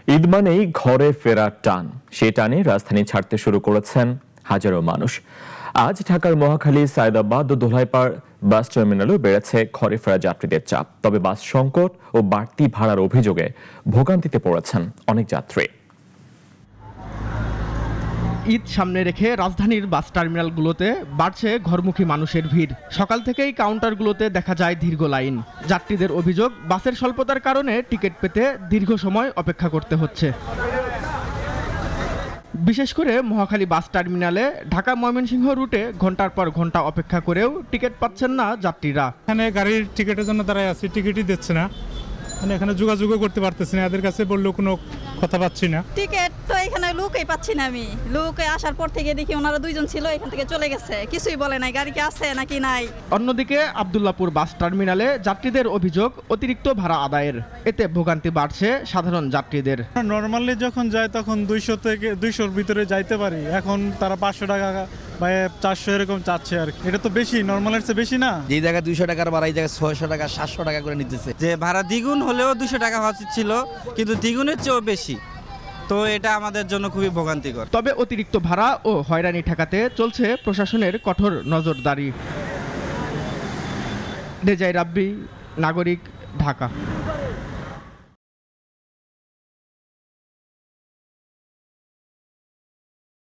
ঈদ মানেই ঘরে ফেরার টান, সেই টানে রাজধানী ছাড়তে শুরু করেছেন হাজারো মানুষ। আজ ঢাকার মহাখালী, সায়দাবাদ ও দোলাইপাড় বাস টার্মিনালেও বেড়েছে ঘরে ফেরা যাত্রীদের চাপ। তবে বাস সংকট ও বাড়তি ভাড়ার অভিযোগে ভোগান্তিতে পড়েছেন অনেক যাত্রী। ঈদ সামনে রেখে রাজধানীর বাস টার্মিনালগুলোতে বাড়ছে ঘরমুখী মানুষের ভিড়। সকাল থেকেই কাউন্টারগুলোতে দেখা যায় দীর্ঘ লাইন। যাত্রীদের অভিযোগ, বাসের স্বল্পতার কারণে টিকিট পেতে দীর্ঘ সময় অপেক্ষা করতে হচ্ছে। বিশেষ করে মহাখালী বাস টার্মিনালে ঢাকা ময়মনসিংহ রুটে ঘন্টার পর ঘন্টা অপেক্ষা করেও টিকিট পাচ্ছেন না যাত্রীরা। এখানে গাড়ির টিকিটের জন্য দাঁড়ায় আছি, টিকিটই দিচ্ছে না। এখানে যোগাযোগও করতে পারতেছি না, এদের কাছে বললেও কোনো কথা পাচ্ছি না। টিকিট তো এখানে লোকই পাচ্ছি না। আমি লোকে আসার পর থেকে দেখি ওনারা দুইজন ছিল, এখান থেকে চলে গেছে, কিছুই বলে নাই গাড়ি কি আছে নাকি নাই। অন্যদিকে আব্দুল্লাহপুর বাস টার্মিনালে যাত্রীদের অভিযোগ অতিরিক্ত ভাড়া আদায়ের। এতে ভোগান্তি বাড়ছে সাধারণ যাত্রীদের। নর্মালি যখন যায় তখন 200 থেকে 200-র ভিতরে যাইতে পারি, এখন তারা 500 টাকা বা 400 এরকম চাচ্ছে আর কি। এটা তো বেশি, নর্মালের চেয়ে বেশি না। যে জায়গায় 200 টাকার ভাড়া এই জায়গায় 600 টাকা 700 টাকা করে নিতেছে। যে ভাড়া দ্বিগুণ হলেও 200 টাকা হওয়া উচিত ছিল, কিন্তু দ্বিগুণের চেয়েও বেশি, তো এটা আমাদের জন্য খুবই ভোগান্তিকর। তবে অতিরিক্ত ভাড়া ও হয়রানি ঠেকাতে চলছে প্রশাসনের কঠোর নজরদারি। রেজাই রাব্বি, নাগরিক, ঢাকা।